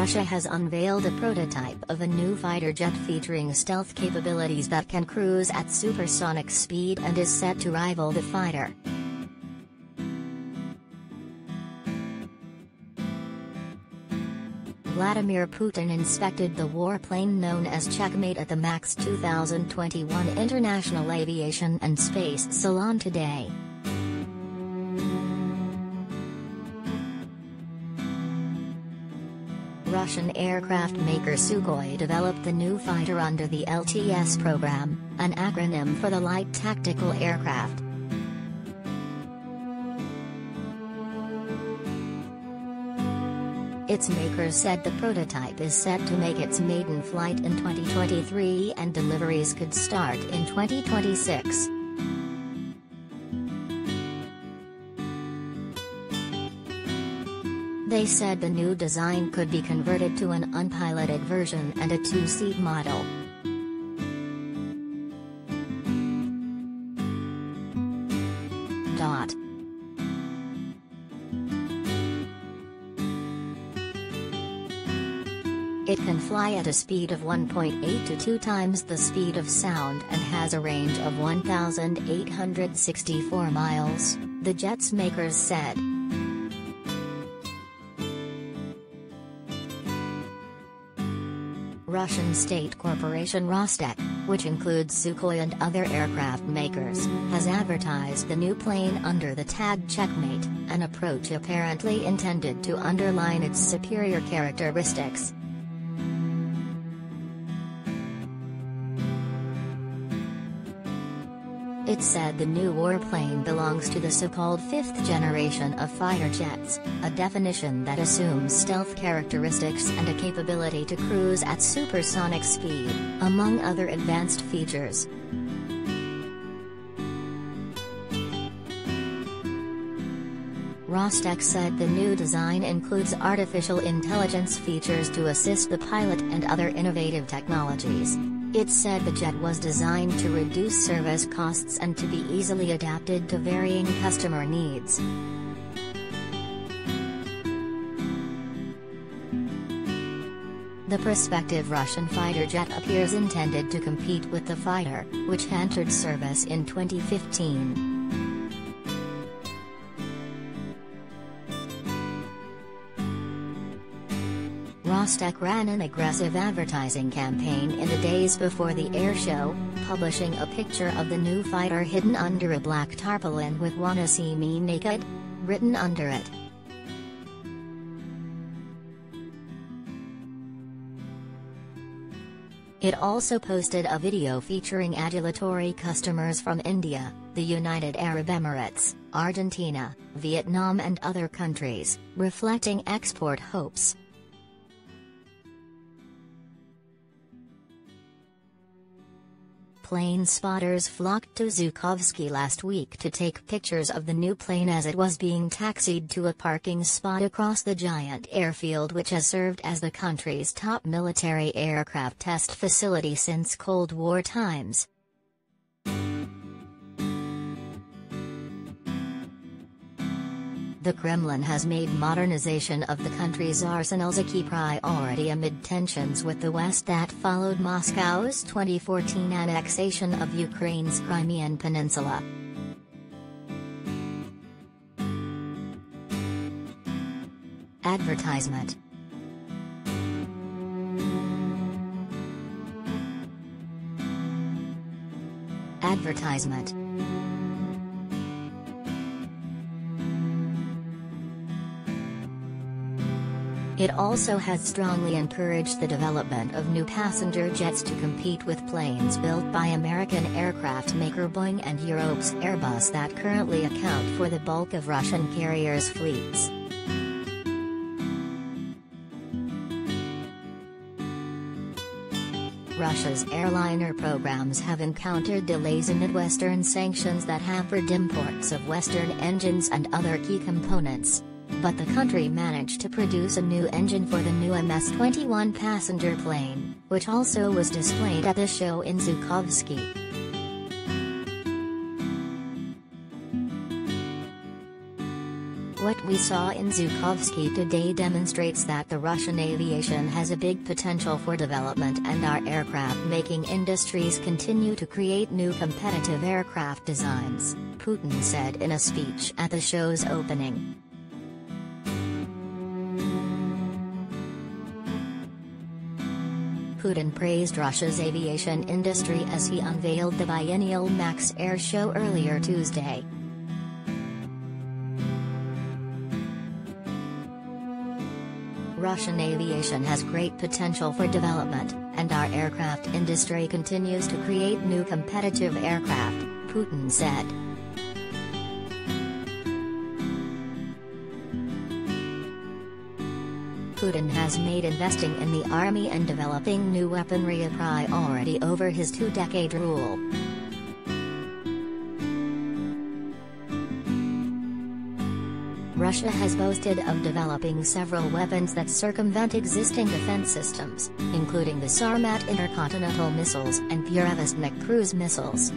Russia has unveiled a prototype of a new fighter jet featuring stealth capabilities that can cruise at supersonic speed and is set to rival the fighter. Vladimir Putin inspected the warplane known as Checkmate at the MAX 2021 International Aviation and Space Salon today. Russian aircraft maker Sukhoi developed the new fighter under the LTS program, an acronym for the Light Tactical Aircraft. Its makers said the prototype is set to make its maiden flight in 2023 and deliveries could start in 2026. They said the new design could be converted to an unpiloted version and a two-seat model. It can fly at a speed of 1.8 to 2 times the speed of sound and has a range of 1,864 miles, the jet's makers said. Russian state corporation Rostec, which includes Sukhoi and other aircraft makers, has advertised the new plane under the tag Checkmate, an approach apparently intended to underline its superior characteristics. It said the new warplane belongs to the so-called fifth generation of fighter jets, a definition that assumes stealth characteristics and a capability to cruise at supersonic speed, among other advanced features. Rostec said the new design includes artificial intelligence features to assist the pilot and other innovative technologies. It said the jet was designed to reduce service costs and to be easily adapted to varying customer needs. The prospective Russian fighter jet appears intended to compete with the fighter, which entered service in 2015. Rostec ran an aggressive advertising campaign in the days before the air show, publishing a picture of the new fighter hidden under a black tarpaulin with "Wanna see me naked?" written under it. It also posted a video featuring adulatory customers from India, the United Arab Emirates, Argentina, Vietnam and other countries, reflecting export hopes. Plane spotters flocked to Zhukovsky last week to take pictures of the new plane as it was being taxied to a parking spot across the giant airfield, which has served as the country's top military aircraft test facility since Cold War times. The Kremlin has made modernization of the country's arsenals a key priority amid tensions with the West that followed Moscow's 2014 annexation of Ukraine's Crimean Peninsula. Advertisement. Advertisement. It also has strongly encouraged the development of new passenger jets to compete with planes built by American aircraft maker Boeing and Europe's Airbus that currently account for the bulk of Russian carriers' fleets. Russia's airliner programs have encountered delays amid Western sanctions that hampered imports of Western engines and other key components. But the country managed to produce a new engine for the new MS-21 passenger plane, which also was displayed at the show in Zhukovsky. What we saw in Zhukovsky today demonstrates that the Russian aviation has a big potential for development, and our aircraft-making industries continue to create new competitive aircraft designs, Putin said in a speech at the show's opening. Putin praised Russia's aviation industry as he unveiled the biennial MAX Air Show earlier Tuesday. Russian aviation has great potential for development, and our aircraft industry continues to create new competitive aircraft, Putin said. Putin has made investing in the army and developing new weaponry a priority over his two-decade rule. Russia has boasted of developing several weapons that circumvent existing defense systems, including the Sarmat intercontinental missiles and Burevestnik cruise missiles.